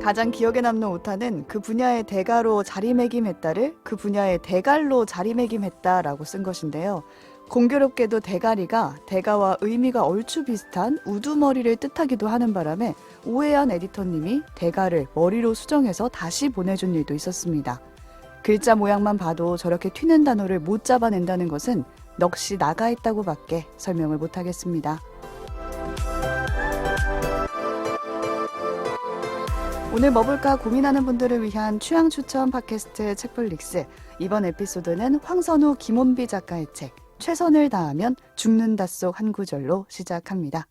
가장 기억에 남는 오타는 그 분야의 대가로 자리매김했다를 그 분야의 대갈로 자리매김했다라고 쓴 것인데요. 공교롭게도 대가리가 대가와 의미가 얼추 비슷한 우두머리를 뜻하기도 하는 바람에 오해한 에디터님이 대가를 머리로 수정해서 다시 보내준 일도 있었습니다. 글자 모양만 봐도 저렇게 튀는 단어를 못 잡아낸다는 것은 넋이 나가 있다고밖에 설명을 못하겠습니다. 오늘 뭐 볼까 고민하는 분들을 위한 취향 추천 팟캐스트 책플릭스. 이번 에피소드는 황선우 김원비 작가의 책 최선을 다하면 죽는다 속 한 구절로 시작합니다.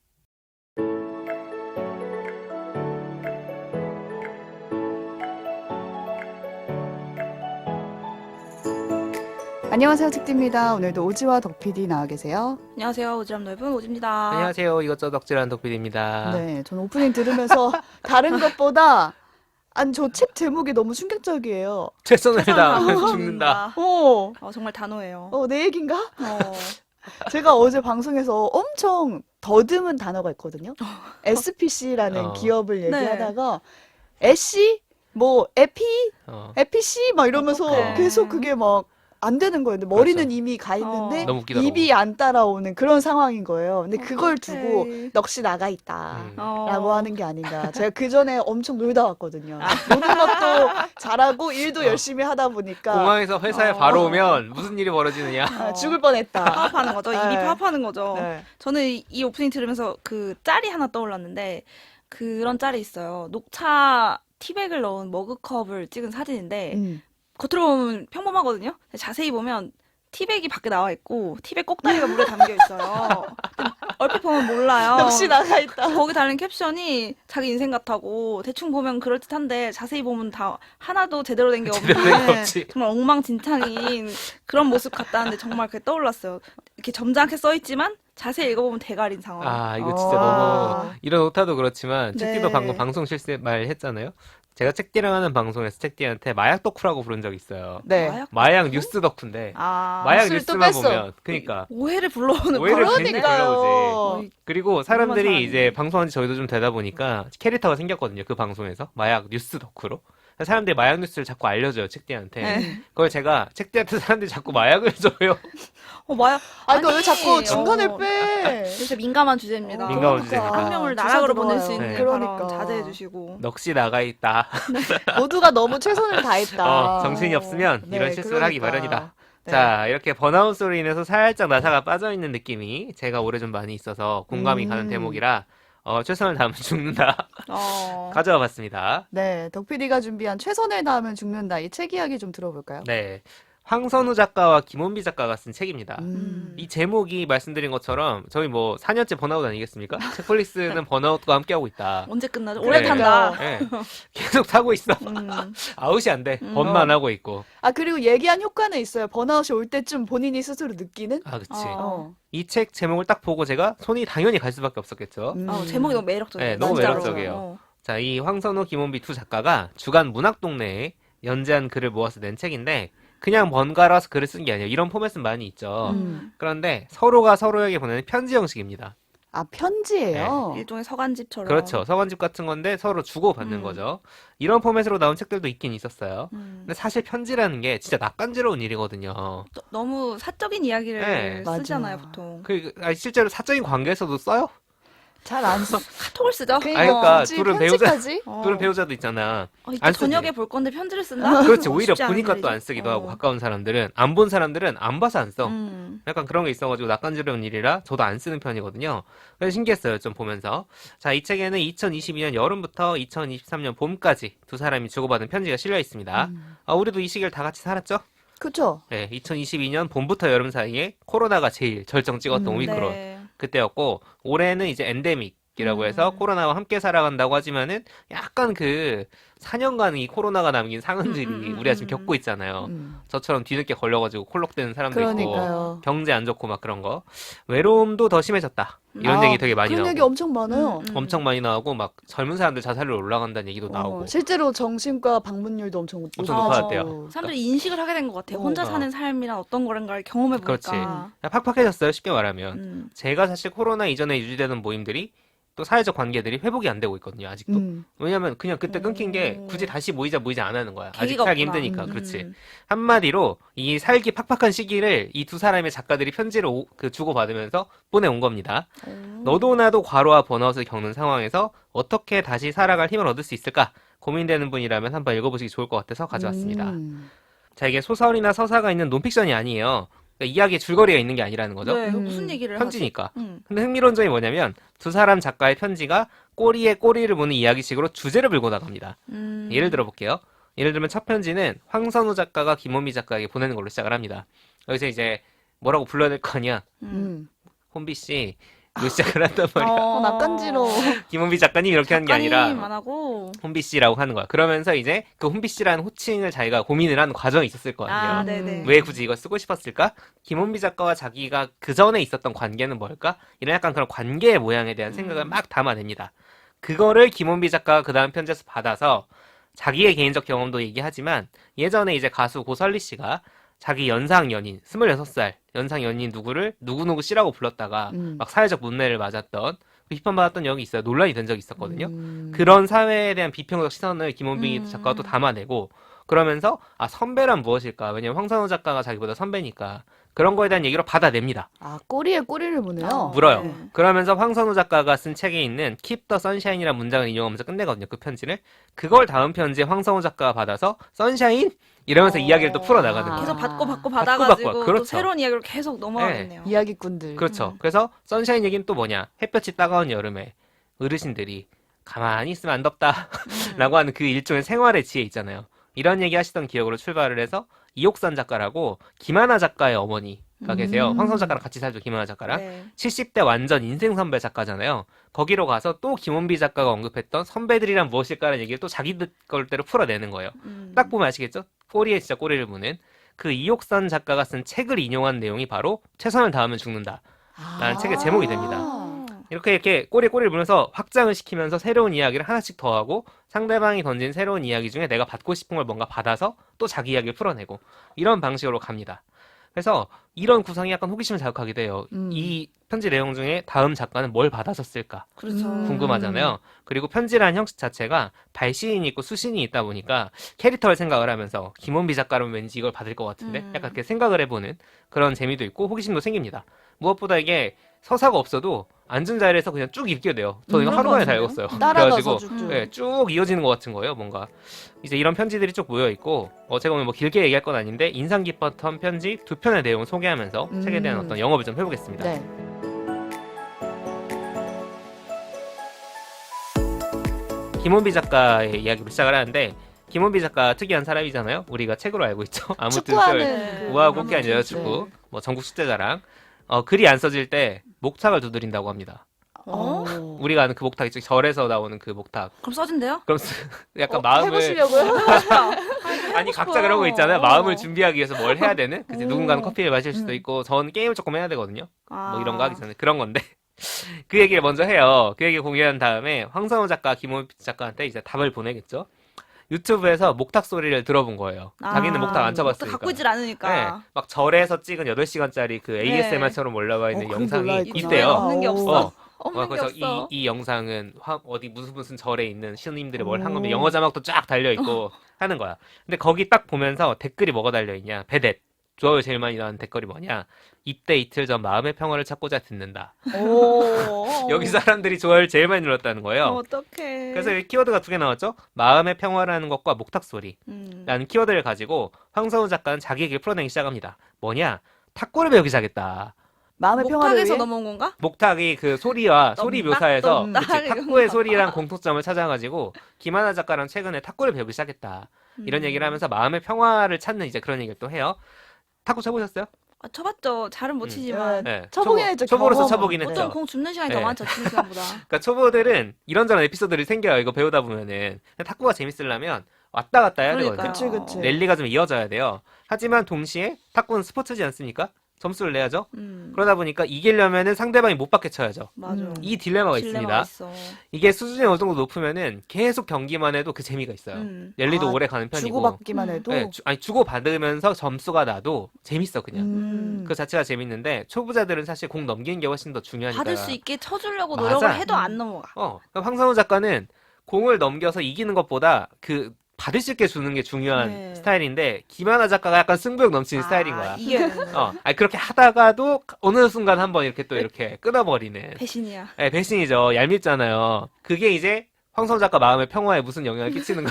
안녕하세요, 책디입니다. 오늘도 오지와 덕PD 나와 계세요. 안녕하세요. 오지랖 넓은 오지입니다. 안녕하세요. 이것저것 덕질한 덕필입니다. 네, 전 오프닝 들으면서 다른 것보다 저 책 제목이 너무 충격적이에요. 최선을 다하면 죽는다. 정말 단호해요. 내 얘긴가? 제가 어제 방송에서 엄청 더듬은 단어가 있거든요. SPC라는 기업을 얘기하다가 애쉬, 에피씨 막 이러면서 계속 그게 막 안 되는 거예요. 근데 머리는 이미 가 있는데 너무 웃기더라고. 입이 안 따라오는 그런 상황인 거예요. 근데 그걸 두고 넋이 나가 있다 라고 하는 게 아닌가. 제가 그 전에 엄청 놀다 왔거든요. 노는 것도 잘하고 일도 열심히 하다 보니까 공항에서 회사에 바로 오면 무슨 일이 벌어지느냐. 죽을 뻔했다. 파업하는 거죠. 입이 네. 파업하는 거죠. 네. 저는 이 오프닝 들으면서 그 짤이 하나 떠올랐는데 그런 짤이 있어요. 녹차 티백을 넣은 머그컵을 찍은 사진인데 겉으로 보면 평범하거든요. 자세히 보면 티백이 밖에 나와 있고 티백 꼭다리가 물에 담겨 있어요. 얼핏 보면 몰라요. 넋이 나가 있다. 거기 달린 캡션이 자기 인생 같다고 대충 보면 그럴듯한데 자세히 보면 다 하나도 제대로 된 게 제대로 된거 없는 없지. 정말 엉망진창인 그런 모습 같다는데 정말 그게 떠올랐어요. 이렇게 점잖게 써있지만 자세히 읽어보면 대가린 상황. 이거 진짜 너무 이런 오타도 그렇지만 네. 책디도 방금 방송 실수 말 했잖아요. 제가 책디랑 하는 방송에서 책디한테 마약 덕후라고 부른 적이 있어요. 네. 마약 뉴스 덕후인데 마약 뉴스를 또 뉴스만 뺐어. 보면 그러니까 오해를 불러오는 오해를 그런 괜히 그러니까요. 불러오지. 그리고 사람들이 사람이. 이제 방송한 지 저희도 좀 되다 보니까 캐릭터가 생겼거든요. 그 방송에서 마약 뉴스 덕후로. 사람들이 마약 뉴스를 자꾸 알려줘요, 책디한테. 네. 그걸 제가 책디한테 사람들이 자꾸 마약을 줘요. 마약 이거 왜 자꾸 중간에 빼? 요새 민감한 주제입니다. 민감한 주제니까. 한 명을 주사 나락으로 들어와요. 보낼 수 있는 네. 그러니까. 발언 자제해 주시고. 넋이 나가 있다. 모두가 너무 최선을 다했다. 정신이 없으면 네, 이런 실수를 하기 그러니까. 마련이다. 네. 자, 이렇게 번아웃으로 인해서 살짝 나사가 빠져있는 느낌이 제가 올해 좀 많이 있어서 공감이 가는 대목이라 최선을 다하면 죽는다. 가져와 봤습니다. 네, 덕PD가 준비한 최선을 다하면 죽는다. 이 책 이야기 좀 들어볼까요? 네. 황선우 작가와 김원비 작가가 쓴 책입니다. 음. 이 제목이 말씀드린 것처럼 저희 4년째 번아웃 아니겠습니까? 책폴리스는 번아웃과 함께하고 있다. 언제 끝나죠? 그래. 오래 탄다. 네. 계속 타고 있어. 아웃이 안 돼. 번만 하고 있고. 그리고 얘기한 효과는 있어요. 번아웃이 올 때쯤 본인이 스스로 느끼는? 그치. 어. 이 책 제목을 딱 보고 제가 손이 당연히 갈 수밖에 없었겠죠. 제목이 너무 매력적이에요. 네, 너무 진짜로. 매력적이에요. 자, 이 황선우, 김원비 두 작가가 주간 문학동네에 연재한 글을 모아서 낸 책인데 그냥 번갈아서 글을 쓴 게 아니에요. 이런 포맷은 많이 있죠. 그런데 서로가 서로에게 보내는 편지 형식입니다. 편지예요? 일종의 서간집처럼. 그렇죠. 서간집 같은 건데 서로 주고받는 거죠. 이런 포맷으로 나온 책들도 있긴 있었어요. 근데 사실 편지라는 게 진짜 낯간지러운 일이거든요. 너무 사적인 이야기를 네. 쓰잖아요, 맞아. 보통. 실제로 사적인 관계에서도 써요? 잘 안 써. 카톡을 쓰죠. 그러니까 굳이 둘은 편지까지? 둘은 배우자도 있잖아. 이때 안 쓰지. 저녁에 볼 건데 편지를 쓴다? 그렇지. 오히려 쉽지 않은 보니까 또 일이죠. 안 쓰기도 하고 가까운 사람들은 안 본 사람들은 안 봐서 안 써. 약간 그런 게 있어가지고 낯간지러운 일이라 저도 안 쓰는 편이거든요. 그래서 신기했어요. 좀 보면서. 자, 이 책에는 2022년 여름부터 2023년 봄까지 두 사람이 주고받은 편지가 실려 있습니다. 우리도 이 시기를 다 같이 살았죠? 그쵸? 네, 2022년 봄부터 여름 사이에 코로나가 제일 절정 찍었던 오미크론 네. 그때였고 올해는 이제 엔데믹이라고 해서 코로나와 함께 살아간다고 하지만은 약간 그 4년간 이 코로나가 남긴 상흔들이 우리가 지금 겪고 있잖아요. 저처럼 뒤늦게 걸려가지고 콜록되는 사람도 그러니까요. 있고 경제 안 좋고 막 그런 거 외로움도 더 심해졌다 이런 얘기 되게 많이 그런 나오고 얘기 엄청 많아요. 엄청 많이 나오고 막 젊은 사람들 자살률 올라간다는 얘기도 나오고 실제로 정신과 방문율도 엄청 높아졌대요. 사람들이 인식을 하게 된 것 같아요. 혼자 사는 삶이란 어떤 거란가를 경험해보니까. 그렇지. 팍팍해졌어요. 쉽게 말하면. 제가 사실 코로나 이전에 유지되던 모임들이 또 사회적 관계들이 회복이 안 되고 있거든요, 아직도. 왜냐면 그냥 그때 끊긴 게 굳이 다시 모이자 안 하는 거야. 아직 계기가 살기 없구나. 힘드니까. 그렇지. 한마디로 이 살기 팍팍한 시기를 이 두 사람의 작가들이 편지를 주고받으면서 보내온 겁니다. 너도 나도 과로와 번아웃을 겪는 상황에서 어떻게 다시 살아갈 힘을 얻을 수 있을까 고민되는 분이라면 한번 읽어보시기 좋을 것 같아서 가져왔습니다. 자, 이게 소설이나 서사가 있는 논픽션이 아니에요. 그러니까 이야기의 줄거리가 있는 게 아니라는 거죠. 네, 무슨 얘기를 편지니까. 하지? 근데 흥미로운 점이 뭐냐면 두 사람 작가의 편지가 꼬리에 꼬리를 무는 이야기식으로 주제를 불고 나갑니다. 예를 들어볼게요. 예를 들면 첫 편지는 황선우 작가가 김원미 작가에게 보내는 걸로 시작을 합니다. 여기서 이제 뭐라고 불러야 될 거냐? 혼비 씨, 로 시작을 한단 말이야. 낯간지러워. 김원비 작가님 이렇게 하는 게 아니라 작가님 안 하고. 혼비 씨라고 하는 거야. 그러면서 이제 그 혼비 씨라는 호칭을 자기가 고민을 하는 과정이 있었을 거 아니에요. 아, 네네. 왜 굳이 이걸 쓰고 싶었을까? 김원비 작가와 자기가 그 전에 있었던 관계는 뭘까? 이런 약간 그런 관계의 모양에 대한 생각을 막 담아냅니다. 그거를 김원비 작가가 그 다음 편지에서 받아서 자기의 개인적 경험도 얘기하지만 예전에 이제 가수 고설리 씨가 자기 연상 연인, 26살 연상 연인 누구를 누구누구 씨라고 불렀다가 막 사회적 문매를 맞았던 비판받았던 적이 있어요. 논란이 된 적이 있었거든요. 그런 사회에 대한 비평적 시선을 김원빈 작가가 또 담아내고 그러면서 아 선배란 무엇일까? 왜냐면 황선우 작가가 자기보다 선배니까 그런 거에 대한 얘기로 받아냅니다. 아, 꼬리에 꼬리를 무네요. 물어요. 네. 그러면서 황선우 작가가 쓴 책에 있는 Keep the Sunshine이라는 문장을 인용하면서 끝내거든요. 그 편지를. 그걸 다음 편지에 황선우 작가가 받아서 선샤인? 이러면서 이야기를 또 풀어나가는 거예요. 계속 받고 받고, 받아가지고 또 그렇죠. 새로운 이야기로 계속 넘어가겠네요. 이야기꾼들. 그렇죠. 그래서 선샤인 얘기는 또 뭐냐. 햇볕이 따가운 여름에 어르신들이 가만히 있으면 안 덥다 라고 하는 그 일종의 생활의 지혜 있잖아요. 이런 얘기 하시던 기억으로 출발을 해서 이옥선 작가라고 김하나 작가의 어머니가 계세요. 황선우 작가랑 같이 살죠. 김하나 작가랑. 네. 70대 완전 인생 선배 작가잖아요. 거기로 가서 또 김원비 작가가 언급했던 선배들이란 무엇일까라는 얘기를 또 자기 걸대로 풀어내는 거예요. 딱 보면 아시겠죠? 꼬리에 진짜 꼬리를 무는 그 이옥선 작가가 쓴 책을 인용한 내용이 바로 최선을 다하면 죽는다 라는 책의 제목이 됩니다. 이렇게 꼬리에 꼬리를 물면서 확장을 시키면서 새로운 이야기를 하나씩 더하고 상대방이 던진 새로운 이야기 중에 내가 받고 싶은 걸 뭔가 받아서 또 자기 이야기를 풀어내고 이런 방식으로 갑니다. 그래서 이런 구성이 약간 호기심을 자극하기도 해요. 이 편지 내용 중에 다음 작가는 뭘 받았었을까 그렇죠. 궁금하잖아요. 그리고 편지라는 형식 자체가 발시인이 있고 수신이 있다 보니까 캐릭터를 생각을 하면서 김원비 작가라면 왠지 이걸 받을 것 같은데 약간 그렇게 생각을 해보는 그런 재미도 있고 호기심도 생깁니다. 무엇보다 이게 서사가 없어도 앉은 자리에서 그냥 쭉 읽게 돼요. 저는 이거 하루 만에 다 읽었어요. 따라가서 쭉쭉. 네, 쭉 이어지는 것 같은 거예요. 뭔가 이제 이런 편지들이 쭉 모여 있고 제가 오늘 뭐 길게 얘기할 건 아닌데 인상 깊었던 편지 두 편의 내용을 소개하면서 책에 대한 어떤 영업을 좀 해보겠습니다. 네. 김원비 작가의 이야기로 시작을 하는데 김원비 작가 특이한 사람이잖아요. 우리가 책으로 알고 있죠. 아무 뜻을 축구하는 그 우아하고 꽃게 아니라 축구, 뭐 전국 축제자랑 글이 안 써질 때 목탁을 두드린다고 합니다. 우리가 아는 그 목탁 있죠. 절에서 나오는 그 목탁. 그럼 써진대요? 그럼 약간 마음을 해보시려고요? 아니 각자 그런 거 있잖아요. 마음을 준비하기 위해서 뭘 해야 되는? 그치, 누군가는 커피를 마실 수도 있고 전 게임을 조금 해야 되거든요. 뭐 이런 거 하기 전에 그런 건데 그 얘기를 먼저 해요. 그 얘기 공유한 다음에 황선우 작가, 김원비 작가한테 이제 답을 보내겠죠. 유튜브에서 목탁 소리를 들어본 거예요. 자기는 목탁 안 쳐봤으니까. 갖고 있질 않으니까. 네, 막 절에서 찍은 8시간짜리 그 ASMR처럼 올라와 있는 그런 영상이 게 있구나. 있대요. 없는 게 없어. 그래서 없는 게 없어. 이 영상은 어디 무슨 절에 있는 신님들이 뭘 한 건데 영어 자막도 쫙 달려 있고 하는 거야. 근데 거기 딱 보면서 댓글이 뭐가 달려 있냐? 베댓. 좋아요 제일 많이 나오는 댓글이 뭐냐? 입대 이틀 전 마음의 평화를 찾고자 듣는다. 여기 사람들이 좋아요를 제일 많이 눌렀다는 거예요. 어떡해. 그래서 여기 키워드가 두 개 나왔죠? 마음의 평화라는 것과 목탁 소리라는 키워드를 가지고 황선우 작가는 자기 얘기를 풀어내기 시작합니다. 뭐냐? 탁구를 배우기 시작했다. 마음의 평화를 목탁에서 위해 넘어온 건가? 목탁이 그 소리와 소리 묘사에서 덤딱 그치, 탁구의 소리랑 공통점을 찾아가지고 김하나 작가랑 최근에 탁구를 배우기 시작했다. 이런 얘기를 하면서 마음의 평화를 찾는 이제 그런 얘기를 또 해요. 탁구 쳐보셨어요? 쳐봤죠. 잘은 못 치지만. 네. 쳐보긴 했죠. 초보로서 경험은. 쳐보긴 보통 했죠. 공 줍는 시간이 네. 더 많죠. 치는 시간보다. 그러니까 초보들은 이런저런 에피소드들이 생겨요. 이거 배우다 보면은. 탁구가 재밌으려면 왔다 갔다 해야 그러니까요. 되거든요. 그치. 랠리가 좀 이어져야 돼요. 하지만 동시에 탁구는 스포츠지 않습니까? 점수를 내야죠. 그러다 보니까 이기려면은 상대방이 못 받게 쳐야죠. 맞아. 이 딜레마가 딜레마가 있습니다. 있어. 이게 수준이 어느 정도 높으면은 계속 경기만 해도 그 재미가 있어요. 랠리도 아, 오래 가는 편이고. 주고받기만 해도. 네, 아니 주고받으면서 점수가 나도 재밌어 그냥. 음. 그 자체가 재밌는데 초보자들은 사실 공 넘기는 게 훨씬 더 중요하니까. 받을 수 있게 쳐주려고 맞아. 노력을 해도 안 넘어가. 그러니까 황선우 작가는 공을 넘겨서 이기는 것보다 그 받을 수 있게 주는 게 중요한 네. 스타일인데 김하나 작가가 약간 승부욕 넘치는 스타일인 거야. 이게 아니 그렇게 하다가도 어느 순간 한번 이렇게 또 이렇게 끊어버리는. 배신이야. 네, 배신이죠. 얄밉잖아요. 그게 이제 황선우 작가 마음의 평화에 무슨 영향을 끼치는가.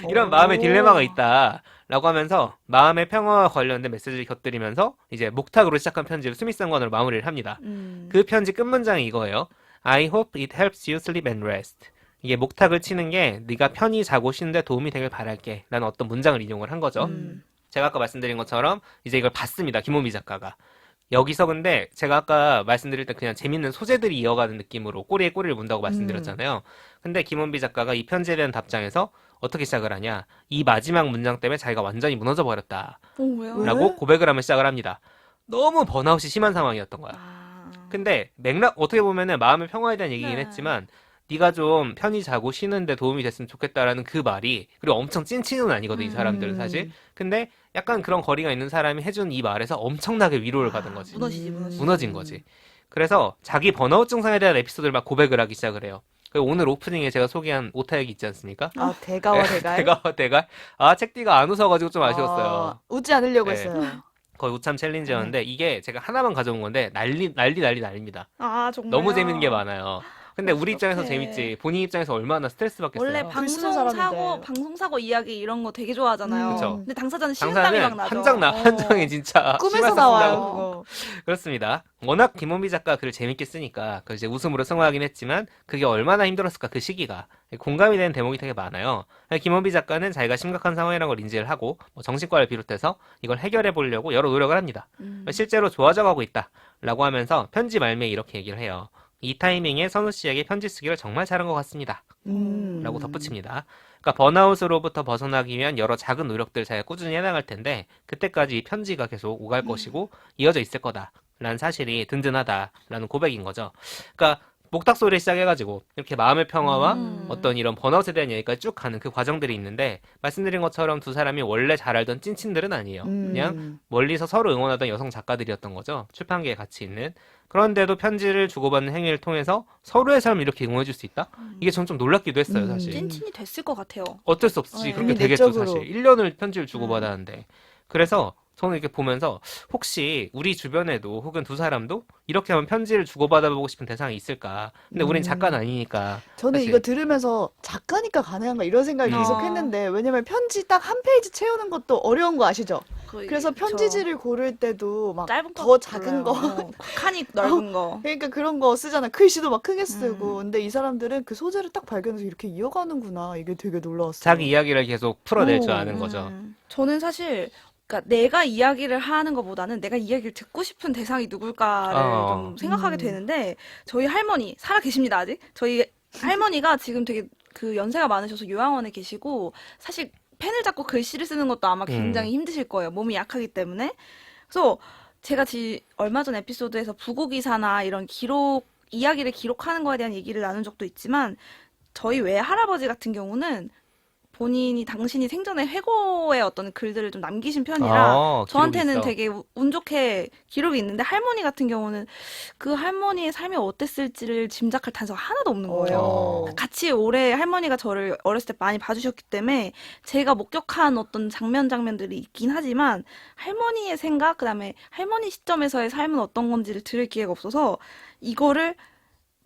이런 마음의 딜레마가 있다라고 하면서 마음의 평화와 관련된 메시지를 곁들이면서 이제 목탁으로 시작한 편지를 수미상관으로 마무리를 합니다. 그 편지 끝문장이 이거예요. I hope it helps you sleep and rest. 이게 목탁을 치는 게 네가 편히 자고 쉬는데 도움이 되길 바랄게 라는 어떤 문장을 인용을 한 거죠. 제가 아까 말씀드린 것처럼 이제 이걸 봤습니다. 김원미 작가가. 여기서 근데 제가 아까 말씀드릴 때 그냥 재밌는 소재들이 이어가는 느낌으로 꼬리에 꼬리를 문다고 말씀드렸잖아요. 근데 김원비 작가가 이 편지에 대한 답장에서 어떻게 시작을 하냐. 이 마지막 문장 때문에 자기가 완전히 무너져 버렸다. 왜요? 라고 고백을 하면 시작을 합니다. 너무 번아웃이 심한 상황이었던 거야. 근데 맥락 어떻게 보면은 마음의 평화에 대한 얘기긴 네. 했지만 네가 좀 편히 자고 쉬는데 도움이 됐으면 좋겠다라는 그 말이 그리고 엄청 찐친은 아니거든 이 사람들은 사실. 근데 약간 그런 거리가 있는 사람이 해준 이 말에서 엄청나게 위로를 받은 거지. 무너진 거지. 그래서 자기 번아웃 증상에 대한 에피소드를 막 고백을 하기 시작을 해요. 오늘 오프닝에 제가 소개한 오타액이 있지 않습니까? 아, 대가와 대갈. 대가와 대갈. 아, 책디가 안 웃어가지고 좀 아쉬웠어요. 웃지 않으려고 네. 했어요. 거의 우참 챌린지였는데 이게 제가 하나만 가져온 건데 난리입니다. 아, 정말. 너무 재밌는 게 많아요. 근데 우리 입장에서 어떡해. 재밌지. 본인 입장에서 얼마나 스트레스 받겠어요. 원래 글 쓰는 사람인데. 방송사고 이야기 이런 거 되게 좋아하잖아요. 그쵸. 근데 당사자는 식은땀이 막 나죠. 한 장에 진짜 꿈에서 심해서 나와요, 쓴다고. 그거. 그렇습니다. 워낙 김원비 작가 글을 재밌게 쓰니까 그 이제 웃음으로 승화하긴 했지만 그게 얼마나 힘들었을까 그 시기가 공감이 되는 대목이 되게 많아요. 김원비 작가는 자기가 심각한 상황이라는 걸 인지를 하고 정신과를 비롯해서 이걸 해결해 보려고 여러 노력을 합니다. 실제로 좋아져가고 있다라고 하면서 편지 말미에 이렇게 얘기를 해요. 이 타이밍에 선우 씨에게 편지 쓰기를 정말 잘한 것 같습니다. 라고 덧붙입니다. 그러니까 번아웃으로부터 벗어나기 위한 여러 작은 노력들 잘 꾸준히 해나갈 텐데 그때까지 이 편지가 계속 오갈 것이고 이어져 있을 거다라는 사실이 든든하다라는 고백인 거죠. 그러니까 목탁 소리를 시작해가지고 이렇게 마음의 평화와 어떤 이런 번아웃에 대한 얘기까지 쭉 가는 그 과정들이 있는데 말씀드린 것처럼 두 사람이 원래 잘 알던 찐친들은 아니에요. 그냥 멀리서 서로 응원하던 여성 작가들이었던 거죠. 출판계에 같이 있는. 그런데도 편지를 주고받는 행위를 통해서 서로의 삶을 이렇게 응원해줄 수 있다? 이게 전 좀 놀랍기도 했어요, 사실. 찐친이 됐을 것 같아요. 어쩔 수 없이 그렇게 이미 되겠죠, 내적으로. 사실. 1년을 편지를 주고받았는데. 그래서 저는 이렇게 보면서 혹시 우리 주변에도 혹은 두 사람도 이렇게 하면 편지를 주고받아보고 싶은 대상이 있을까? 근데 우린 작가는 아니니까. 저는 사실. 이거 들으면서 작가니까 가능한가 이런 생각을 계속 했는데 왜냐면 편지 딱 한 페이지 채우는 것도 어려운 거 아시죠? 그래서 편지지를 고를 때도 막 짧은 더 거 작은 거 칸이 넓은 거. 그러니까 그런 거 쓰잖아. 글씨도 막 크게 쓰고. 근데 이 사람들은 그 소재를 딱 발견해서 이렇게 이어가는구나. 이게 되게 놀라웠어요. 자기 이야기를 계속 풀어낼 줄 오. 아는 거죠. 저는 사실 그러니까 내가 이야기를 하는 것보다는 내가 이야기를 듣고 싶은 대상이 누굴까를 좀 생각하게 되는데 저희 할머니 살아 계십니다 아직. 저희 할머니가 지금 되게 그 연세가 많으셔서 요양원에 계시고 사실 펜을 잡고 글씨를 쓰는 것도 아마 굉장히 힘드실 거예요. 몸이 약하기 때문에. 그래서 제가 얼마 전 에피소드에서 부고기사나 이런 이야기를 기록하는 거에 대한 얘기를 나눈 적도 있지만 저희 외할아버지 같은 경우는 당신이 생전에 회고의 어떤 글들을 좀 남기신 편이라 저한테는 기록이 있어. 되게 운 좋게 기록이 있는데 할머니 같은 경우는 그 할머니의 삶이 어땠을지를 짐작할 단서가 하나도 없는 거예요. 같이 오래 할머니가 저를 어렸을 때 많이 봐주셨기 때문에 제가 목격한 어떤 장면들이 있긴 하지만 할머니의 생각, 그다음에 할머니 시점에서의 삶은 어떤 건지를 들을 기회가 없어서 이거를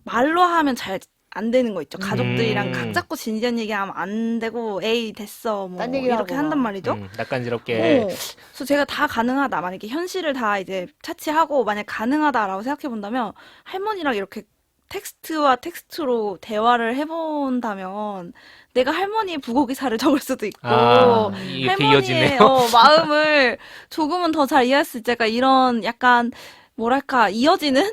말로 하면 잘 안 되는 거 있죠. 가족들이랑 각 잡고 진지한 얘기하면 안 되고 에이 됐어 뭐 딴 얘기를 이렇게 하거나. 한단 말이죠. 낯간지럽게. 그래서 제가 다 가능하다. 만약에 현실을 다 이제 차치하고 만약 가능하다라고 생각해 본다면 할머니랑 이렇게 텍스트와 텍스트로 대화를 해본다면 내가 할머니의 부고기사를 적을 수도 있고 이렇게 할머니의 이어지네요. 마음을 조금은 더 잘 이해할 수 있지. 약간 이런 약간 뭐랄까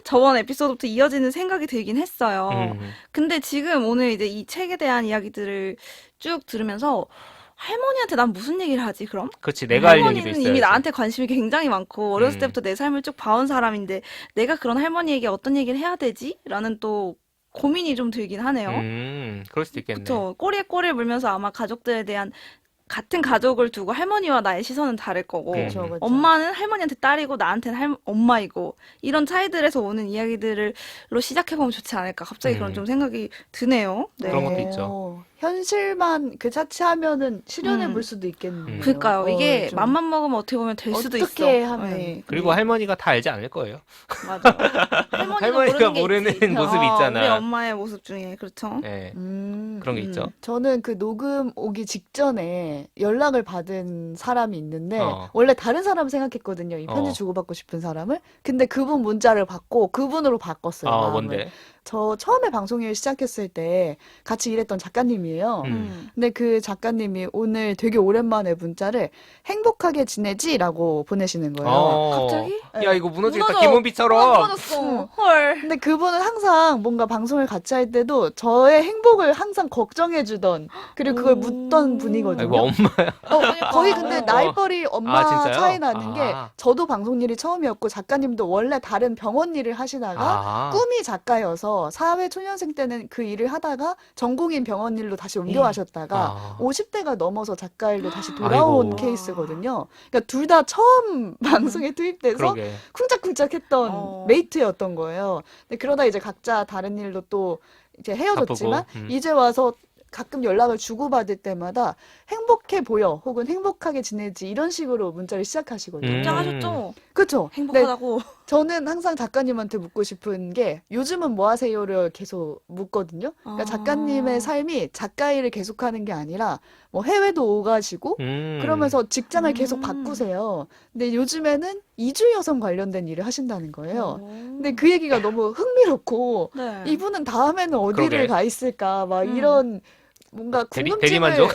저번 에피소드부터 이어지는 생각이 들긴 했어요. 근데 지금 오늘 이제 이 책에 대한 이야기들을 쭉 들으면서 할머니한테 난 무슨 얘기를 하지, 그럼? 그렇지, 내가 할 얘기도 할머니는 있어야지. 이미 나한테 관심이 굉장히 많고 어렸을 음. 때부터 내 삶을 쭉 봐온 사람인데 내가 그런 할머니에게 어떤 얘기를 해야 되지? 라는 또 고민이 좀 들긴 하네요. 그럴 수도 있겠네. 그쵸. 꼬리에 꼬리를 물면서 아마 가족들에 대한 같은 가족을 두고 할머니와 나의 시선은 다를 거고 그쵸, 그렇죠. 엄마는 할머니한테 딸이고 나한테는 엄마이고 이런 차이들에서 오는 이야기들로 시작해보면 좋지 않을까. 갑자기 그런 좀 생각이 드네요. 네. 그런 것도 있죠. 현실만 그 자체하면 실현해 음. 볼 수도 있겠네요. 그러니까요. 이게 좀 맘만 먹으면 어떻게 보면 될 수도 있어. 어떻게 하면. 네. 그리고 할머니가 다 알지 않을 거예요. 맞아. 할머니가 모르는 게 있지. 모습이 있잖아. 우리 엄마의 모습 중에 그렇죠. 네, 음, 그런 게 있죠. 저는 그 녹음 오기 직전에 연락을 받은 사람이 있는데 어. 원래 다른 사람 생각했거든요. 이 편지 어. 주고받고 싶은 사람을. 근데 그분 문자를 받고 그분으로 바꿨어요. 마음을. 뭔데? 저 처음에 방송일 시작했을 때 같이 일했던 작가님이에요. 근데 그 작가님이 오늘 되게 오랜만에 문자를 행복하게 지내지라고 보내시는 거예요. 갑자기? 야, 이거 무너지겠다. 무너져. 김은비처럼. 무너졌어. 헐. 근데 그분은 항상 뭔가 방송을 같이 할 때도 저의 행복을 항상 걱정해주던 그리고 그걸 묻던 분이거든요. 아이고, 엄마야. 거의 근데 나이벌이 엄마 진짜요? 차이 나는 게 아. 저도 방송 일이 처음이었고 작가님도 원래 다른 병원 일을 하시다가 꿈이 작가여서 사회 초년생 때는 그 일을 하다가 전공인 병원 일로 다시 옮겨가셨다가 50대가 넘어서 작가 일로 다시 돌아온 아이고. 케이스거든요. 그러니까 둘 다 처음 방송에 투입돼서 그러게. 쿵짝쿵짝했던 메이트였던 거예요. 근데 그러다 이제 각자 다른 일로 또 이제 헤어졌지만 바쁘고, 이제 와서 가끔 연락을 주고받을 때마다 행복해 보여 혹은 행복하게 지내지 이런 식으로 문자를 시작하시거든요. 긴장하셨죠? 그렇죠? 행복하다고. 저는 항상 작가님한테 묻고 싶은 게 요즘은 뭐 하세요를 계속 묻거든요. 그러니까 작가님의 삶이 작가 일을 계속하는 게 아니라 뭐 해외도 오가시고 그러면서 직장을 계속 바꾸세요. 근데 요즘에는 이주 여성 관련된 일을 하신다는 거예요. 근데 그 얘기가 너무 흥미롭고 네. 이분은 다음에는 어디를 그러게. 가 있을까 막 이런 뭔가 궁금증을 대리만족?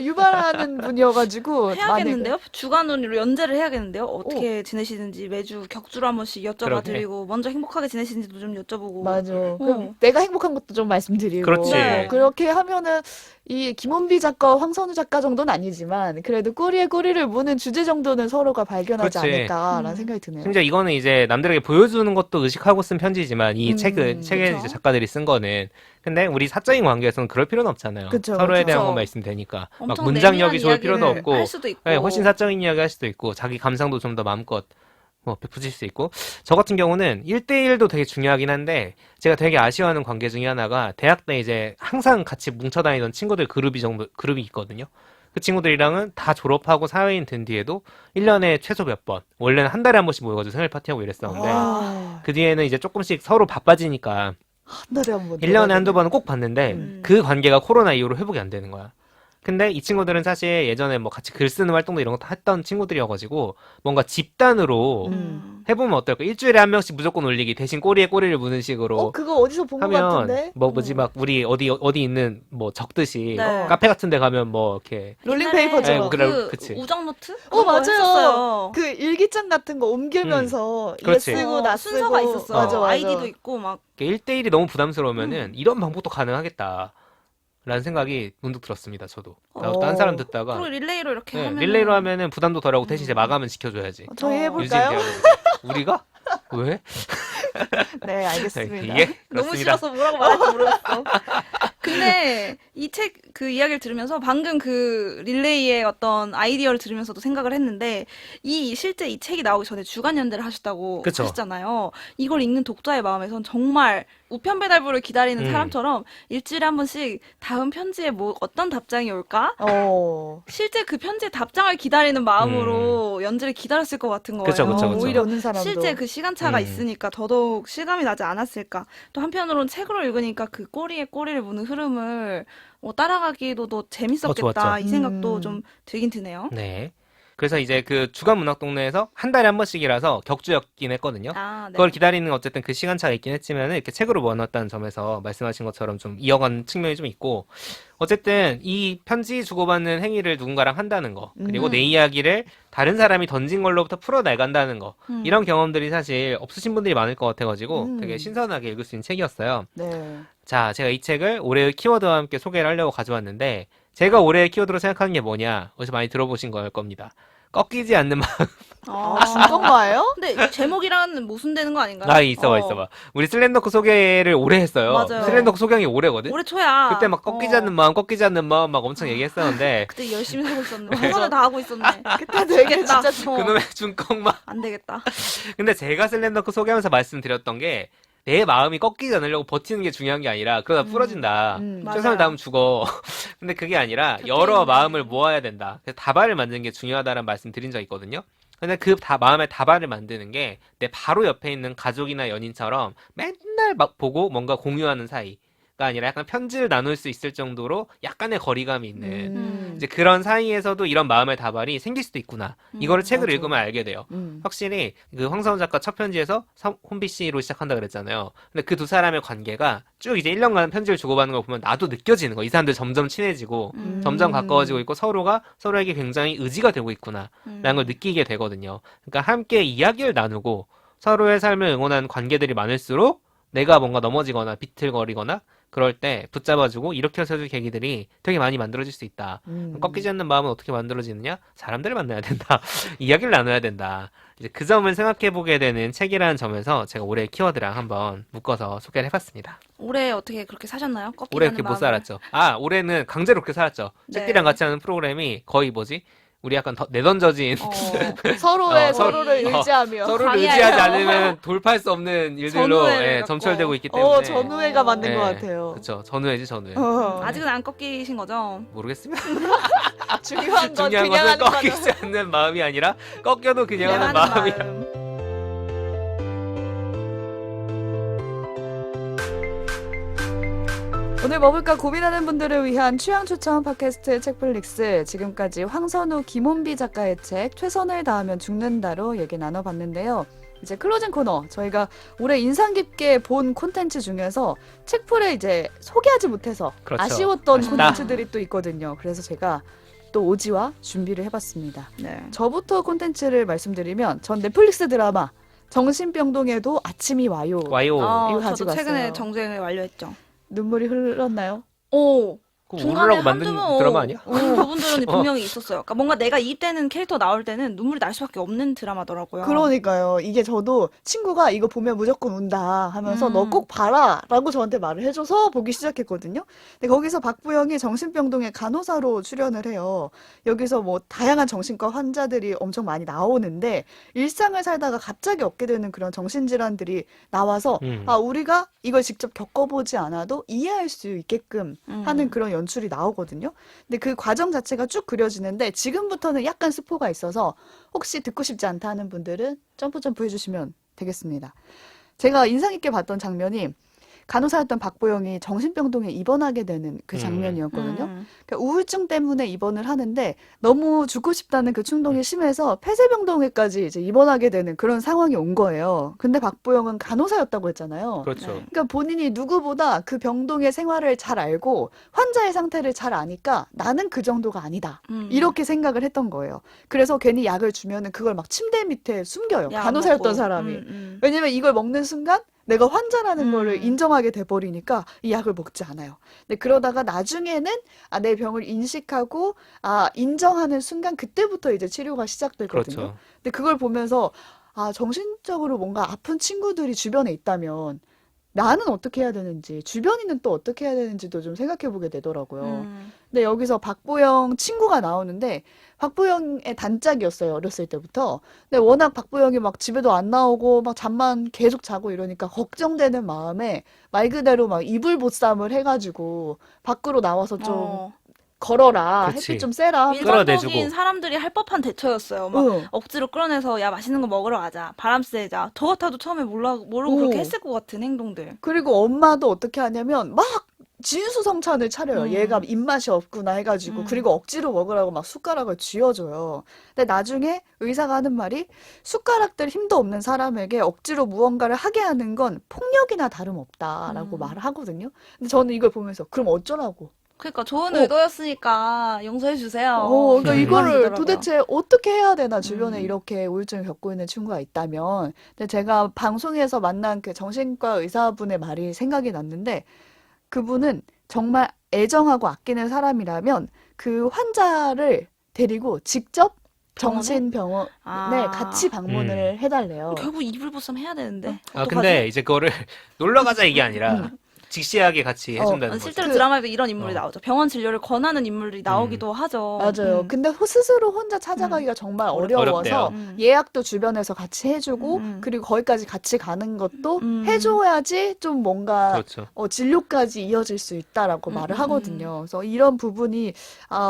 유발하는 분이어가지고 해야겠는데요? 주간으로 연재를 해야겠는데요? 어떻게 지내시는지 매주 격주로 한 번씩 여쭤봐드리고 먼저 행복하게 지내시는지도 좀 여쭤보고. 맞아. 그럼 내가 행복한 것도 좀 말씀드리고. 그렇지. 네. 그렇게 하면은 이 김원비 작가와 황선우 작가 정도는 아니지만 그래도 꼬리에 꼬리를 무는 주제 정도는 서로가 발견하지 그렇지. 않을까라는 생각이 드네요. 심지어 이거는 이제 남들에게 보여주는 것도 의식하고 쓴 편지지만 이 책에 그쵸. 이제 작가들이 쓴 거는 근데 우리 사적인 관계에서는 그럴 필요는 없잖아요. 그쵸, 서로에 그쵸. 대한 것만 있으면 되니까 막 엄청 문장력이 내밀한 좋을 필요도 이야기를 없고 할 수도 있고. 네, 훨씬 사적인 이야기 할 수도 있고 자기 감상도 좀 더 마음껏 뭐 베푸실 수 있고 저 같은 경우는 1대1도 되게 중요하긴 한데 제가 되게 아쉬워하는 관계 중에 하나가 대학 때 이제 항상 같이 뭉쳐 다니던 친구들 그룹이 있거든요. 그 친구들이랑은 다 졸업하고 사회인 된 뒤에도 1년에 최소 몇 번, 원래는 한 달에 한 번씩 모여가지고 생일 파티하고 이랬었는데 그 뒤에는 이제 조금씩 서로 바빠지니까 한 달에 한 번. 1년에 한두 번은 꼭 봤는데 그 관계가 코로나 이후로 회복이 안 되는 거야. 근데 이 친구들은 사실 예전에 뭐 같이 글 쓰는 활동도 이런 거 다 했던 친구들이어가지고 뭔가 집단으로 해보면 어떨까? 일주일에 한 명씩 무조건 올리기 대신 꼬리에 꼬리를 무는 식으로 그거 어디서 본 것 같은데? 하면 뭐지 막 우리 어디 있는 뭐 적듯이 네. 카페 같은 데 가면 뭐 이렇게 롤링페이퍼처럼. 네, 그래, 그 그치. 우정 노트? 맞아요. 했었어요. 그 일기장 같은 거 옮기면서 얘 그렇지. 쓰고 나 쓰고 순서가 있었어요. 맞아. 아이디도 있고 막 1대1이 너무 부담스러우면은 이런 방법도 가능하겠다. 라는 생각이 문득 들었습니다, 저도. 나도 딴 사람 듣다가. 그리고 릴레이로 이렇게 네, 하면 릴레이로 하면은 부담도 덜하고 대신 이제 마감은 지켜줘야지. 저희 해볼까요? 유지돼야 되니까. 우리가? 왜? 네, 알겠습니다. 예, 너무 그렇습니다. 싫어서 뭐라고 말할지 모르겠어. 근데 이 책 그 이야기를 들으면서 방금 그 릴레이의 어떤 아이디어를 들으면서도 생각을 했는데 실제 이 책이 나오기 전에 주간 연재를 하셨다고 그쵸. 하셨잖아요. 이걸 읽는 독자의 마음에선 정말 우편 배달부를 기다리는 사람처럼 일주일에 한 번씩 다음 편지에 뭐 어떤 답장이 올까? 실제 그 편지의 답장을 기다리는 마음으로 연재를 기다렸을 것 같은 거예요. 그쵸. 오히려 오는 사람도. 실제 그 시간차가 있으니까 더더욱 실감이 나지 않았을까. 또 한편으로는 책으로 읽으니까 그 꼬리에 꼬리를 무는 흐름을 따라가기도 더 재밌었겠다. 좋았죠. 이 생각도 좀 들긴 드네요. 네. 그래서 이제 그 주간 문학 동네에서 한 달에 한 번씩이라서 격주였긴 했거든요. 아, 네. 그걸 기다리는 어쨌든 그 시간차가 있긴 했지만 이렇게 책으로 모아놨다는 점에서 말씀하신 것처럼 좀 이어간 측면이 좀 있고 어쨌든 이 편지 주고받는 행위를 누군가랑 한다는 거 그리고 내 이야기를 다른 사람이 던진 걸로부터 풀어나간다는 거 이런 경험들이 사실 없으신 분들이 많을 것 같아가지고 되게 신선하게 읽을 수 있는 책이었어요. 네. 자, 제가 이 책을 올해의 키워드와 함께 소개를 하려고 가져왔는데 제가 올해의 키워드로 생각하는 게 뭐냐? 어디서 많이 들어보신 걸 겁니다. 꺾이지 않는 마음. 아, 중성마예요? 근데 제목이랑 모순되는 거 아닌가요? 있어봐. 우리 슬램덩크 소개를 오래 했어요. 맞아요. 슬램덩크 소개하기 오래거든? 올해 초야. 그때 막 꺾이지 않는 마음, 꺾이지 않는 마음 막 엄청 얘기했었는데, 그때 열심히 살고 있었는데 최선을 다하고 있었네. 그때 되게 되겠다. 진짜 그놈의 중꺾마. 안 되겠다. 근데 제가 슬램덩크 소개하면서 말씀드렸던 게, 내 마음이 꺾이지 않으려고 버티는 게 중요한 게 아니라, 그러다 부러진다. 맞아요. 최선을 다하면 죽어. 근데 그게 아니라, 곁에 여러 있는 마음을 모아야 된다. 그래서 다발을 만드는 게 중요하다는 말씀 드린 적 있거든요. 근데 그 마음의 다발을 만드는 게 내 바로 옆에 있는 가족이나 연인처럼 맨날 막 보고 뭔가 공유하는 사이가 아니라 약간 편지를 나눌 수 있을 정도로 약간의 거리감이 있는 이제 그런 사이에서도 이런 마음의 다발이 생길 수도 있구나. 이거를 책을 맞아. 읽으면 알게 돼요. 확실히 그 황사훈 작가 첫 편지에서 혼비 씨로 시작한다 그랬잖아요. 근데 그 두 사람의 관계가 쭉 이제 1년간 편지를 주고받는 걸 보면 나도 느껴지는 거. 이 사람들 점점 친해지고 점점 가까워지고 있고 서로가 서로에게 굉장히 의지가 되고 있구나 라는 걸 느끼게 되거든요. 그러니까 함께 이야기를 나누고 서로의 삶을 응원하는 관계들이 많을수록 내가 뭔가 넘어지거나 비틀거리거나 그럴 때 붙잡아주고 이렇게 해서줄 계기들이 되게 많이 만들어질 수 있다. 꺾이지 않는 마음은 어떻게 만들어지느냐? 사람들을 만나야 된다. 이야기를 나눠야 된다. 이제 그 점을 생각해보게 되는 책이라는 점에서 제가 올해 키워드랑 한번 묶어서 소개를 해봤습니다. 올해 어떻게 그렇게 사셨나요? 꺾이지 올해 않는 그렇게 못 마음을? 살았죠. 올해는 강제로 그렇게 살았죠. 네. 책들이랑 같이 하는 프로그램이 거의 뭐지? 우리 약간 내던져진 서로를 어, 의지하며. 서로를 강의하여. 의지하지 않으면 돌파할 수 없는 일들로 전우회를 갖고. 점철되고 있기 때문에. 전우회가 맞는 것 같아요. 그렇죠. 전우회지 전우회. 아직은 안 꺾이신 거죠? 모르겠습니다. 중요한 건 중요한 그냥 것은 하는 거죠. 꺾이지 않는 마음이 아니라 꺾여도 그냥 하는 하는 마음이야. 마음. 오늘 뭐 볼까 고민하는 분들을 위한 취향 추천 팟캐스트 책플릭스. 지금까지 황선우, 김원비 작가의 책 최선을 다하면 죽는다로 얘기 나눠봤는데요. 이제 클로징 코너. 저희가 올해 인상 깊게 본 콘텐츠 중에서 책플에 이제 소개하지 못해서 그렇죠. 아쉬웠던 아쉽다. 콘텐츠들이 또 있거든요. 그래서 제가 또 오지와 준비를 해봤습니다. 네. 저부터 콘텐츠를 말씀드리면 전 넷플릭스 드라마 정신병동에도 아침이 와요. 와요. 이거 저도 가지고 최근에 왔어요. 정주행을 완료했죠. 눈물이 흘렀나요? 오. 그거 중간에 울으라고 만든 한두 번, 드라마 아니야? 부분들은 분명히 있었어요. 그러니까 뭔가 내가 이입되는 캐릭터 나올 때는 눈물이 날 수밖에 없는 드라마더라고요. 그러니까요. 이게 저도 친구가 이거 보면 무조건 운다 하면서 너 꼭 봐라 라고 저한테 말을 해줘서 보기 시작했거든요. 근데 거기서 박부영이 정신병동의 간호사로 출연을 해요. 여기서 뭐 다양한 정신과 환자들이 엄청 많이 나오는데 일상을 살다가 갑자기 얻게 되는 그런 정신질환들이 나와서 우리가 이걸 직접 겪어보지 않아도 이해할 수 있게끔 하는 그런 연출이 나오거든요. 근데 그 과정 자체가 쭉 그려지는데 지금부터는 약간 스포가 있어서 혹시 듣고 싶지 않다 하는 분들은 점프 해주시면 되겠습니다. 제가 인상 깊게 봤던 장면이 간호사였던 박보영이 정신병동에 입원하게 되는 그 장면이었거든요. 그러니까 우울증 때문에 입원을 하는데 너무 죽고 싶다는 그 충동이 심해서 폐쇄병동에까지 이제 입원하게 되는 그런 상황이 온 거예요. 근데 박보영은 간호사였다고 했잖아요. 그렇죠. 네. 그러니까 본인이 누구보다 그 병동의 생활을 잘 알고 환자의 상태를 잘 아니까 나는 그 정도가 아니다. 이렇게 생각을 했던 거예요. 그래서 괜히 약을 주면은 그걸 막 침대 밑에 숨겨요. 약 간호사였던 먹고. 사람이. 왜냐면 이걸 먹는 순간 내가 환자라는 거를 인정하게 돼버리니까 이 약을 먹지 않아요. 근데 그러다가 나중에는 내 병을 인식하고 인정하는 순간 그때부터 이제 치료가 시작되거든요. 그렇죠. 근데 그걸 보면서 정신적으로 뭔가 아픈 친구들이 주변에 있다면 나는 어떻게 해야 되는지, 주변인은 또 어떻게 해야 되는지도 좀 생각해보게 되더라고요. 근데 여기서 박보영 친구가 나오는데 박보영의 단짝이었어요, 어렸을 때부터. 근데 워낙 박보영이 막 집에도 안 나오고 막 잠만 계속 자고 이러니까 걱정되는 마음에 말 그대로 막 이불보쌈을 해가지고 밖으로 나와서 좀 걸어라, 그치. 햇빛 좀 쐬라. 끌어내주고. 일반적인 사람들이 할 법한 대처였어요. 막 억지로 끌어내서 야 맛있는 거 먹으러 가자, 바람 쐬자. 저 같아도 처음에 모르고 그렇게 했을 것 같은 행동들. 그리고 엄마도 어떻게 하냐면 막 진수성찬을 차려요. 얘가 입맛이 없구나 해가지고. 그리고 억지로 먹으라고 막 숟가락을 쥐어줘요. 근데 나중에 의사가 하는 말이 숟가락들 힘도 없는 사람에게 억지로 무언가를 하게 하는 건 폭력이나 다름없다라고 말을 하거든요. 근데 저는 이걸 보면서 그럼 어쩌라고. 그러니까 좋은 의도였으니까 용서해 주세요. 그러니까 이거를 그러더라고요. 도대체 어떻게 해야 되나, 주변에 이렇게 우울증을 겪고 있는 친구가 있다면. 근데 제가 방송에서 만난 그 정신과 의사분의 말이 생각이 났는데 그분은 정말 애정하고 아끼는 사람이라면 그 환자를 데리고 직접 정신병원에 같이 방문을 해달래요. 결국 이불보쌈 해야 되는데. 근데 이제 그거를 놀러 가자 이게 아니라 직시하게 같이 해준다는 거죠. 실제로 드라마에도 이런 인물이 나오죠. 병원 진료를 권하는 인물이 나오기도 하죠. 맞아요. 근데 스스로 혼자 찾아가기가 정말 어려워서 어렵대요. 예약도 주변에서 같이 해주고 그리고 거기까지 같이 가는 것도 해줘야지 좀 뭔가 그렇죠. 진료까지 이어질 수 있다라고 말을 하거든요. 그래서 이런 부분이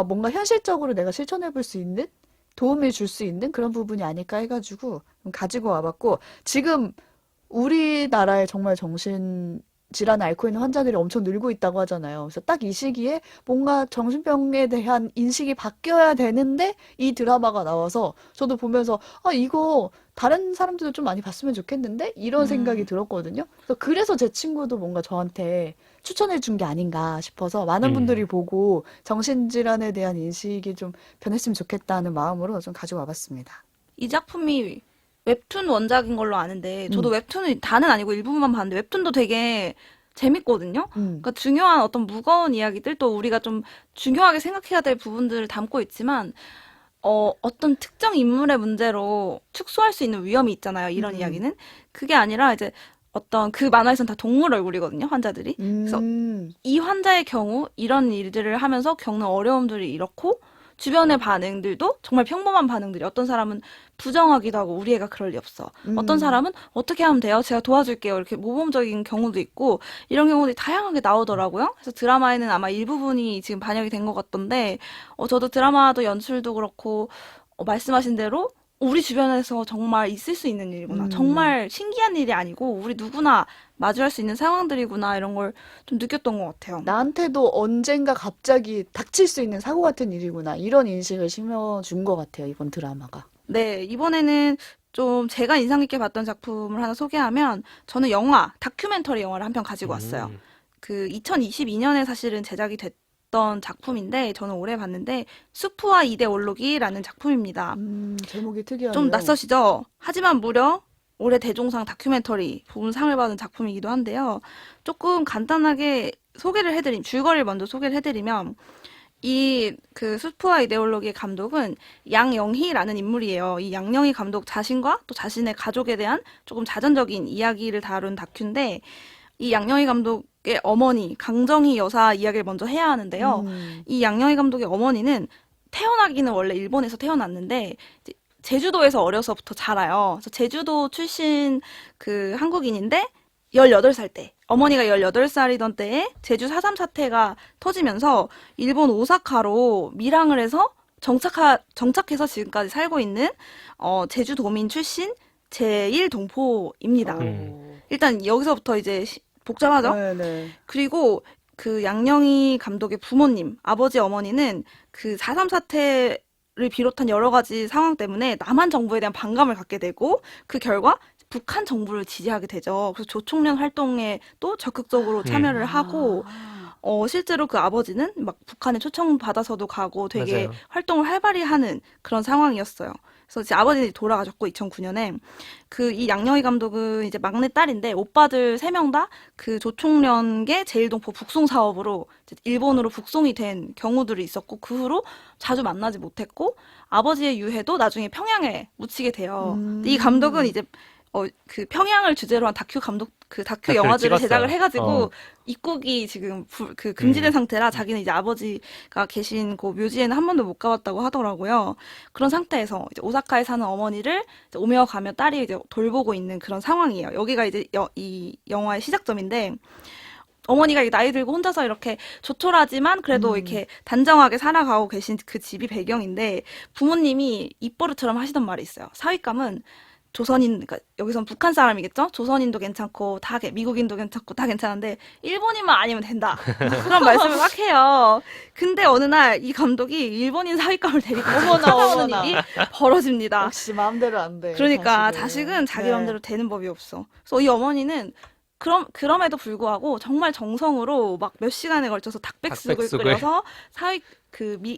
뭔가 현실적으로 내가 실천해볼 수 있는 도움을 줄 수 있는 그런 부분이 아닐까 해가지고 가지고 와봤고 지금 우리나라에 정말 질환을 앓고 있는 환자들이 엄청 늘고 있다고 하잖아요. 그래서 딱 이 시기에 뭔가 정신병에 대한 인식이 바뀌어야 되는데 이 드라마가 나와서 저도 보면서 이거 다른 사람들도 좀 많이 봤으면 좋겠는데 이런 생각이 들었거든요. 그래서 제 친구도 뭔가 저한테 추천해 준 게 아닌가 싶어서 많은 분들이 보고 정신질환에 대한 인식이 좀 변했으면 좋겠다는 마음으로 좀 가지고 와봤습니다. 이 작품이 웹툰 원작인 걸로 아는데 저도 웹툰은 다는 아니고 일부분만 봤는데 웹툰도 되게 재밌거든요. 그러니까 중요한 어떤 무거운 이야기들 또 우리가 좀 중요하게 생각해야 될 부분들을 담고 있지만 어떤 특정 인물의 문제로 축소할 수 있는 위험이 있잖아요. 이런 이야기는 그게 아니라 이제 어떤 그 만화에서는 다 동물 얼굴이거든요. 환자들이. 그래서 이 환자의 경우 이런 일들을 하면서 겪는 어려움들이 이렇고 주변의 반응들도 정말 평범한 반응들이 어떤 사람은 부정하기도 하고 우리 애가 그럴 리 없어. 어떤 사람은 어떻게 하면 돼요? 제가 도와줄게요. 이렇게 모범적인 경우도 있고 이런 경우들이 다양하게 나오더라고요. 그래서 드라마에는 아마 일부분이 지금 반영이 된 것 같던데 저도 드라마도 연출도 그렇고 말씀하신 대로 우리 주변에서 정말 있을 수 있는 일이구나. 정말 신기한 일이 아니고 우리 누구나 마주할 수 있는 상황들이구나 이런 걸 좀 느꼈던 것 같아요. 나한테도 언젠가 갑자기 닥칠 수 있는 사고 같은 일이구나. 이런 인식을 심어준 것 같아요. 이번 드라마가. 네, 이번에는 좀 제가 인상 깊게 봤던 작품을 하나 소개하면 저는 다큐멘터리 영화를 한 편 가지고 왔어요. 그 2022년에 사실은 제작이 됐던 작품인데 저는 올해 봤는데 수프와 이데올로기라는 작품입니다. 제목이 특이하네요. 좀 낯서시죠? 하지만 무려 올해 대종상 다큐멘터리 부문상을 받은 작품이기도 한데요. 조금 간단하게 줄거리를 먼저 소개를 해드리면 그 수프와 이데올로기의 감독은 양영희라는 인물이에요. 이 양영희 감독 자신과 또 자신의 가족에 대한 조금 자전적인 이야기를 다룬 다큐인데 이 양영희 감독의 어머니 강정희 여사 이야기를 먼저 해야 하는데요. 이 양영희 감독의 어머니는 태어나기는 원래 일본에서 태어났는데 이제 제주도에서 어려서부터 자라요. 그래서 제주도 출신 그 한국인인데 18살 때 어머니가 18살이던 때에 제주 4.3 사태가 터지면서 일본 오사카로 밀항을 해서 정착해서 지금까지 살고 있는 제주도민 출신 제1동포입니다. 일단 여기서부터 이제 복잡하죠? 네네. 그리고 그 양영희 감독의 부모님, 아버지 어머니는 그 4.3 사태를 비롯한 여러 가지 상황 때문에 남한 정부에 대한 반감을 갖게 되고 그 결과 북한 정부를 지지하게 되죠. 그래서 조총련 활동에 또 적극적으로 참여를 하고 실제로 그 아버지는 막 북한에 초청받아서도 가고 되게 맞아요. 활동을 활발히 하는 그런 상황이었어요. 그래서 이제 아버지는 돌아가셨고 2009년에 이 양영희 감독은 이제 막내 딸인데 오빠들 3명 다 그 조총련계 제1동포 북송 사업으로 이제 일본으로 북송이 된 경우들이 있었고 그 후로 자주 만나지 못했고 아버지의 유해도 나중에 평양에 묻히게 돼요. 이 감독은 이제 그 평양을 주제로 한 다큐 다큐를 영화들을 찍었어요. 제작을 해가지고 입국이 지금 금지된 상태라 자기는 이제 아버지가 계신 그 묘지에는 한 번도 못 가봤다고 하더라고요. 그런 상태에서 이제 오사카에 사는 어머니를 이제 오며 가며 딸이 이제 돌보고 있는 그런 상황이에요. 여기가 이제 이 영화의 시작점인데 어머니가 나이 들고 혼자서 이렇게 조촐하지만 그래도 이렇게 단정하게 살아가고 계신 그 집이 배경인데 부모님이 입버릇처럼 하시던 말이 있어요. 사윗감은 그러니까 여기선 북한 사람이겠죠? 조선인도 괜찮고 미국인도 괜찮고 다 괜찮은데 일본인만 아니면 된다. 그런 말씀을 막 해요. 근데 어느 날 이 감독이 일본인 사윗감을 데리고 찾아오는 일이 벌어집니다. 역시 마음대로 안 돼. 그러니까 자식은 자기 마음대로 되는 법이 없어. 그래서 이 어머니는 그럼에도 불구하고 정말 정성으로 막 몇 시간에 걸쳐서 닭백숙을 끓여서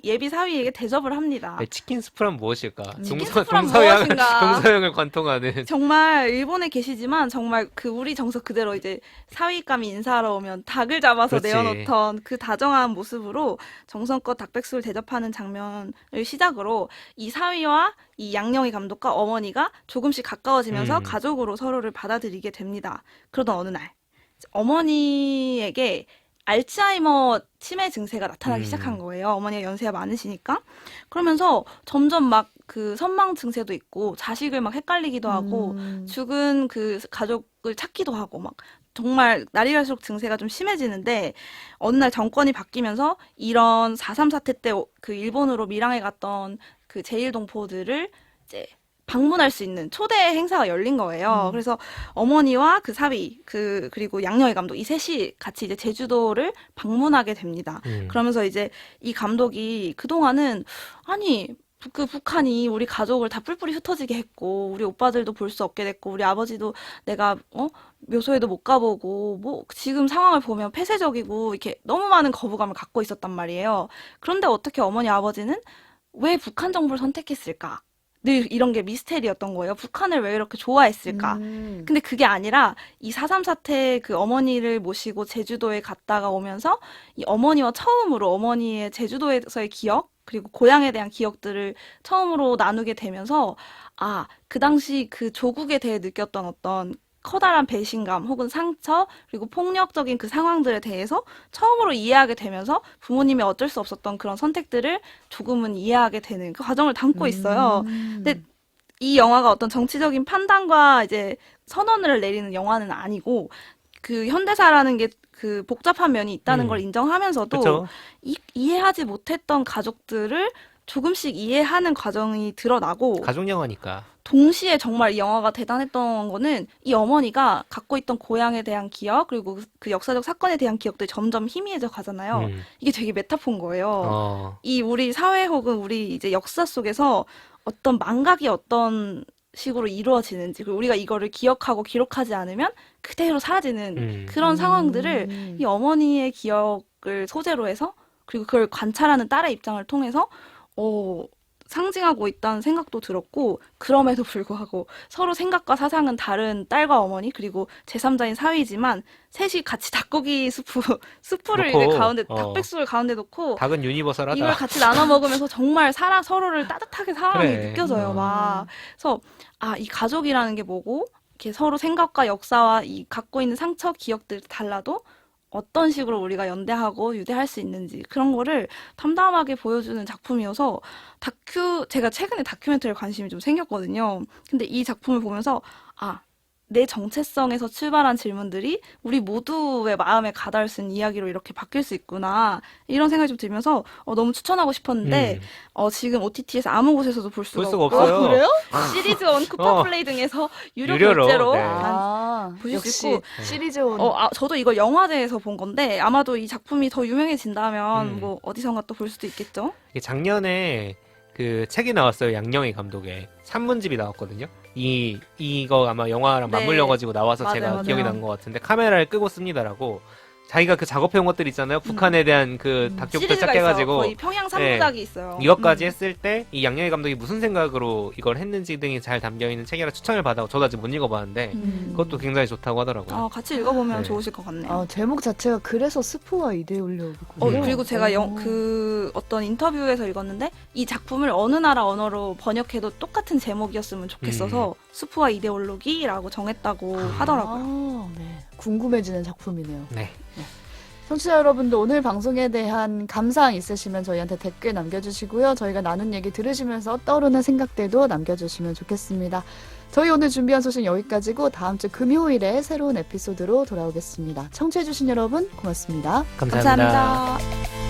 예비 사위에게 대접을 합니다. 네, 치킨 스프란 무엇일까? 치킨 스프란 무엇인가? 동서양을 관통하는. 정말 일본에 계시지만 정말 그 우리 정서 그대로 이제 사위감이 인사하러 오면 닭을 잡아서 그렇지. 내어놓던 그 다정한 모습으로 정성껏 닭백숙을 대접하는 장면을 시작으로 이 사위와 이 양녕희 감독과 어머니가 조금씩 가까워지면서 가족으로 서로를 받아들이게 됩니다. 그러던 어느 날 어머니에게 알츠하이머 치매 증세가 나타나기 시작한 거예요. 어머니가 연세가 많으시니까. 그러면서 점점 막 그 선망 증세도 있고 자식을 막 헷갈리기도 하고 죽은 그 가족을 찾기도 하고 막 정말 날이 갈수록 증세가 좀 심해지는데 어느 날 정권이 바뀌면서 이런 4.3 사태 때 그 일본으로 밀항해 갔던 그 제1동포들을 이제 방문할 수 있는 초대 행사가 열린 거예요. 그래서 어머니와 그 사위, 그리고 양녕희 감독, 이 셋이 같이 이제 제주도를 방문하게 됩니다. 그러면서 이제 이 감독이 그동안은, 아니, 그 북한이 우리 가족을 다 뿔뿔이 흩어지게 했고, 우리 오빠들도 볼 수 없게 됐고, 우리 아버지도 내가, 묘소에도 못 가보고, 뭐, 지금 상황을 보면 폐쇄적이고, 이렇게 너무 많은 거부감을 갖고 있었단 말이에요. 그런데 어떻게 어머니, 아버지는 왜 북한 정부를 선택했을까? 늘 이런 게 미스테리였던 거예요. 북한을 왜 이렇게 좋아했을까? 근데 그게 아니라 이 4.3 사태 그 어머니를 모시고 제주도에 갔다가 오면서 이 어머니와 처음으로 어머니의 제주도에서의 기억 그리고 고향에 대한 기억들을 처음으로 나누게 되면서 아, 그 당시 그 조국에 대해 느꼈던 어떤 커다란 배신감 혹은 상처 그리고 폭력적인 그 상황들에 대해서 처음으로 이해하게 되면서 부모님이 어쩔 수 없었던 그런 선택들을 조금은 이해하게 되는 그 과정을 담고 있어요. 근데 이 영화가 어떤 정치적인 판단과 이제 선언을 내리는 영화는 아니고 그 현대사라는 게 그 복잡한 면이 있다는 걸 인정하면서도 그쵸? 이해하지 못했던 가족들을 조금씩 이해하는 과정이 드러나고 가족 영화니까. 동시에 정말 이 영화가 대단했던 거는 이 어머니가 갖고 있던 고향에 대한 기억 그리고 그 역사적 사건에 대한 기억들이 점점 희미해져 가잖아요. 이게 되게 메타포인 거예요. 이 우리 사회 혹은 우리 이제 역사 속에서 어떤 망각이 어떤 식으로 이루어지는지 그리고 우리가 이거를 기억하고 기록하지 않으면 그대로 사라지는 그런 상황들을 이 어머니의 기억을 소재로 해서 그리고 그걸 관찰하는 딸의 입장을 통해서 상징하고 있다는 생각도 들었고 그럼에도 불구하고 서로 생각과 사상은 다른 딸과 어머니 그리고 제3자인 사위지만 셋이 같이 닭고기 스프를 놓고, 이제 가운데 닭백숙을 가운데 놓고 닭은 유니버설하다. 이걸 같이 나눠 먹으면서 정말 서로를 따뜻하게 사랑하는 게 그래. 느껴져요. 막 그래서 이 가족이라는 게 뭐고 이렇게 서로 생각과 역사와 이 갖고 있는 상처 기억들이 달라도 어떤 식으로 우리가 연대하고 유대할 수 있는지 그런 거를 담담하게 보여주는 작품이어서 제가 최근에 다큐멘터리에 관심이 좀 생겼거든요. 근데 이 작품을 보면서 내 정체성에서 출발한 질문들이 우리 모두의 마음에 가닿을 수 있는 이야기로 이렇게 바뀔 수 있구나 이런 생각이 좀 들면서 너무 추천하고 싶었는데 지금 OTT에서 아무 곳에서도 볼 수가 없어요. 그래요? 시리즈 온 쿠파플레이 등에서 유료로, 결제로 네. 보실 수 역시 있고 시리즈 온. 저도 이걸 영화제에서 본 건데 아마도 이 작품이 더 유명해진다면 뭐 어디선가 또 볼 수도 있겠죠. 이게 작년에 그 책이 나왔어요. 양녕희 감독의 산문집이 나왔거든요. 이거 아마 영화랑 네. 맞물려가지고 나와서 제가 맞아요. 기억이 난 것 같은데 카메라를 끄고 씁니다라고 자기가 그 작업해온 것들 있잖아요. 북한에 대한 그 다큐부터 시리즈가 있어요. 시작해가지고 거의 평양 3부작이 있어요. 이것까지 했을 때 이 양녕희 감독이 무슨 생각으로 이걸 했는지 등이 잘 담겨있는 책이라 추천을 받아서 저도 아직 못 읽어봤는데 그것도 굉장히 좋다고 하더라고요. 같이 읽어보면 네. 좋으실 것 같네요. 제목 자체가 그래서 스프와 이데올로기군요. 그리고 제가 어떤 인터뷰에서 읽었는데 이 작품을 어느 나라 언어로 번역해도 똑같은 제목이었으면 좋겠어서 수프와 이데올로기라고 정했다고 하더라고요. 네. 궁금해지는 작품이네요. 네. 청취자 여러분도 오늘 방송에 대한 감상 있으시면 저희한테 댓글 남겨주시고요. 저희가 나눈 얘기 들으시면서 떠오르는 생각들도 남겨주시면 좋겠습니다. 저희 오늘 준비한 소식 여기까지고 다음 주 금요일에 새로운 에피소드로 돌아오겠습니다. 청취해주신 여러분 고맙습니다. 감사합니다. 감사합니다.